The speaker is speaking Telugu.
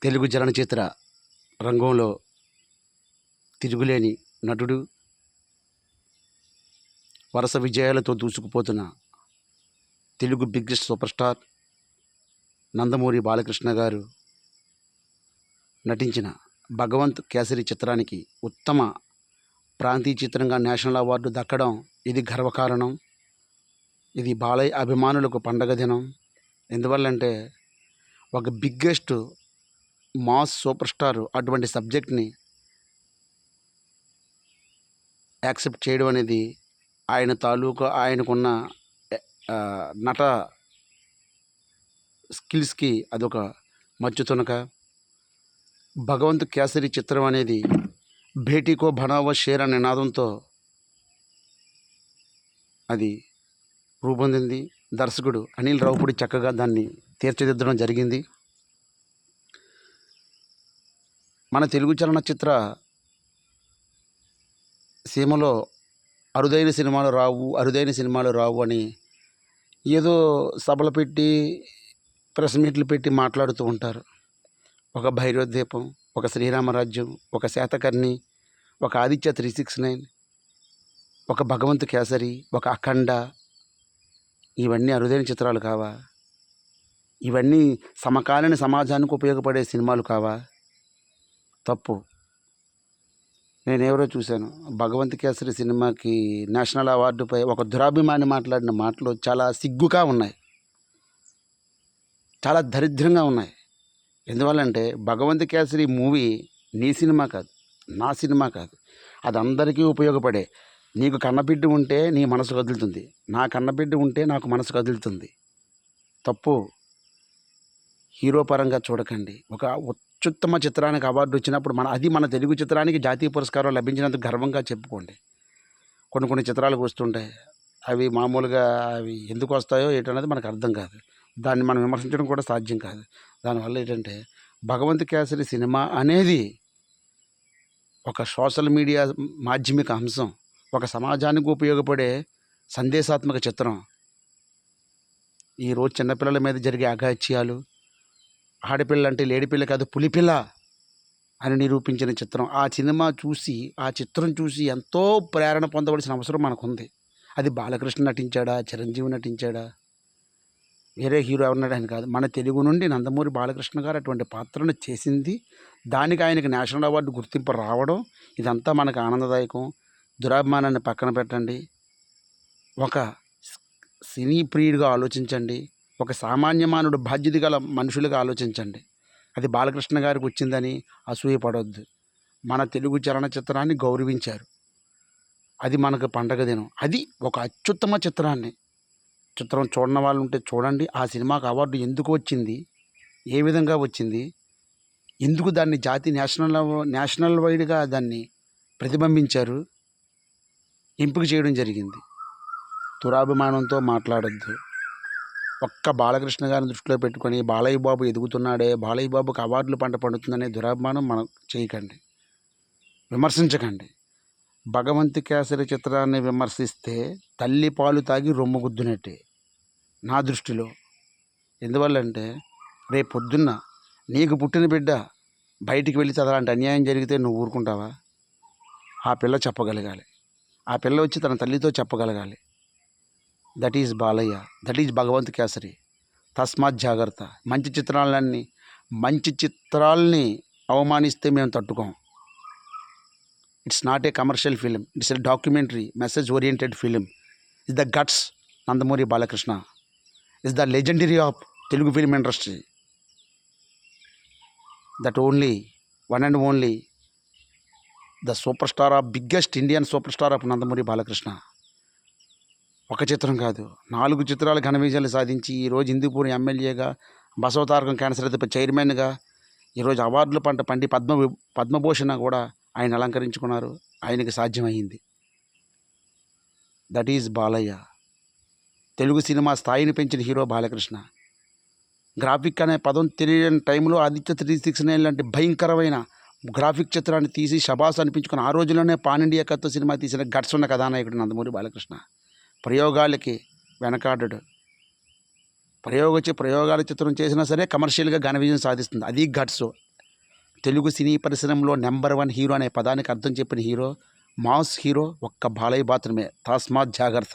తెలుగు చలనచిత్ర రంగంలో తిరుగులేని నటుడు, వరుస విజయాలతో దూసుకుపోతున్న Telugu biggest super star Nandamuri Balakrishna గారు నటించిన భగవంత్ కేసరి చిత్రానికి ఉత్తమ ప్రాంతీయ చిత్రంగా నేషనల్ అవార్డు దక్కడం ఇది గర్వకారణం. ఇది బాలయ్య అభిమానులకు పండగ దినం. ఎందువల్లంటే ఒక బిగ్గెస్ట్ మాస్ సూపర్ స్టార్ అటువంటి సబ్జెక్ట్ని యాక్సెప్ట్ చేయడం అనేది ఆయన తాలూకా ఆయనకున్న నట స్కిల్స్కి అదొక మచ్చుతునక. భగవంత్ కేసరి చిత్రం అనేది భేటీకో బనావో షేర్ అనే నినాదంతో అది రూపొందింది. దర్శకుడు అనిల్ రావుపూడి చక్కగా దాన్ని తీర్చిదిద్దడం జరిగింది. మన తెలుగు చలనచిత్ర సీమలో అరుదైన సినిమాలు రావు అని ఏదో సభలు పెట్టి ప్రెస్ మీట్లు పెట్టి మాట్లాడుతూ ఉంటారు. ఒక భైరవద్వీపం, ఒక శ్రీరామరాజ్యం, ఒక శాతకర్ణి, ఒక ఆదిత్య 369, ఒక భగవంత్ కేసరి, ఒక అఖండ, ఇవన్నీ అరుదైన చిత్రాలు కావా? ఇవన్నీ సమకాలీన సమాజానికి ఉపయోగపడే సినిమాలు కావా? తప్పు. నేనెవరో చూశాను, భగవంత్ కేసరి సినిమాకి నేషనల్ అవార్డుపై ఒక దురాభిమాని మాట్లాడిన మాటలు చాలా సిగ్గుగా ఉన్నాయి, చాలా దరిద్రంగా ఉన్నాయి. ఎందువల్లంటే భగవంత్ కేసరి మూవీ నీ సినిమా కాదు, నా సినిమా కాదు, అది అందరికీ ఉపయోగపడే. నీకు కన్నబిడ్డ ఉంటే నీ మనసు కదులుతుంది, నా కన్నబిడ్డ ఉంటే నాకు మనసు కదులుతుంది. తప్పు. హీరో పరంగా చూడకండి. ఒక అత్యుత్తమ చిత్రానికి అవార్డు వచ్చినప్పుడు మన తెలుగు చిత్రానికి జాతీయ పురస్కారం లభించినందుకు గర్వంగా చెప్పుకోండి. కొన్ని చిత్రాలకు వస్తుంటాయి, అవి మామూలుగా అవి ఎందుకు వస్తాయో ఏంటనేది మనకు అర్థం కాదు. దాన్ని మనం విమర్శించడం కూడా సాధ్యం కాదు. దానివల్ల ఏంటంటే భగవంత్ కేసరి సినిమా అనేది ఒక సోషల్ మీడియా మాధ్యమిక అంశం, ఒక సమాజానికి ఉపయోగపడే సందేశాత్మక చిత్రం. ఈరోజు చిన్నపిల్లల మీద జరిగే అఘాయిత్యాలు, ఆడపిల్ల అంటే లేడిపిల్ల కాదు పులిపిల్ల అని నిరూపించిన చిత్రం. ఆ చిత్రం చూసి ఎంతో ప్రేరణ పొందవలసిన అవసరం మనకుంది. అది బాలకృష్ణ నటించాడా, చిరంజీవి నటించాడా, వేరే హీరో ఎవరున్నాడని కాదు, మన తెలుగు నుండి నందమూరి బాలకృష్ణ గారు అటువంటి పాత్రను చేసింది. దానికి ఆయనకి నేషనల్ అవార్డు గుర్తింపు రావడం ఇదంతా మనకు ఆనందదాయకం. దురాభిమానాన్ని పక్కన పెట్టండి. ఒక సినీ ప్రియుడిగా ఆలోచించండి. ఒక సామాన్య మానవుడు బాధ్యత గల మనుషులుగా ఆలోచించండి. అది బాలకృష్ణ గారికి వచ్చిందని అసూయపడవద్దు. మన తెలుగు చలనచిత్రాన్ని గౌరవించారు, అది మనకు పండగ దినం. అది ఒక అత్యుత్తమ చిత్రం చూడని వాళ్ళు ఉంటే చూడండి. ఆ సినిమాకు అవార్డు ఎందుకు వచ్చింది, ఏ విధంగా వచ్చింది, ఎందుకు దాన్ని నేషనల్ వైడ్గా దాన్ని ప్రతిబింబించారు, ఎంపిక చేయడం జరిగింది. దురాభిమానంతో మాట్లాడద్దు. ఒక్క బాలకృష్ణ గారిని దృష్టిలో పెట్టుకొని బాలయ్య బాబు ఎదుగుతున్నాడే, బాలయ్య బాబుకి అవార్డులు పంట పండుతుందనే దురాభిమానం మనం చేయకండి, విమర్శించకండి. భగవంత్ కేసరి చిత్రాన్ని విమర్శిస్తే తల్లి పాలు తాగి రొమ్ము గుద్దునట్టే నా దృష్టిలో. ఎందువల్లంటే రేపు పొద్దున్న నీకు పుట్టిన బిడ్డ బయటికి వెళితే అలాంటి అన్యాయం జరిగితే నువ్వు ఊరుకుంటావా? ఆ పిల్ల చెప్పగలగాలి, ఆ పిల్ల వచ్చి తన తల్లితో చెప్పగలగాలి. That is Balayya, that is Bhagavanth Kesari. తస్మాత్ జాగ్రత్త. మంచి చిత్రాల్ని అవమానిస్తే మేము తట్టుకోం. It's not a commercial film, it's a documentary message oriented film. Is the guts Nandamuri Balakrishna, is the legendary of Telugu film industry. That only one and only the super star of biggest Indian super star of Nandamuri Balakrishna. ఒక చిత్రం కాదు, 4 చిత్రాలు ఘన విజయాలు సాధించి ఈరోజు హిందూపూర్ ఎమ్మెల్యేగా, బసవతారకం క్యాన్సర్ అయితే చైర్మన్గా, ఈరోజు అవార్డుల పంట పండి పద్మభూషణ కూడా ఆయన అలంకరించుకున్నారు. ఆయనకి సాధ్యమైంది. That is Balayya. Telugu cinema స్థాయిని పెంచిన హీరో బాలకృష్ణ. గ్రాఫిక్ అనే పదం తెలియని టైంలో ఆదిత్య 369 లాంటి భయంకరమైన గ్రాఫిక్ చిత్రాన్ని తీసి శబాస్ అనిపించుకుని ఆ రోజుల్లోనే పాన్ ఇండియా కత్తో సినిమా తీసిన గట్స్ ఉన్న కథానాయకుడు నందమూరి బాలకృష్ణ. ప్రయోగాలకి వెనకాడడు. ప్రయోగాల చిత్రం చేసినా సరే కమర్షియల్గా ఘన విజయం సాధిస్తుంది. అది గట్స్. తెలుగు సినీ పరిశ్రమలో నెంబర్ 1 హీరో అనే పదానికి అర్థం చెప్పిన హీరో, మాస్ హీరో ఒక్క బాలయ్య మాత్రమే. తస్మాత్ జాగ్రత్త.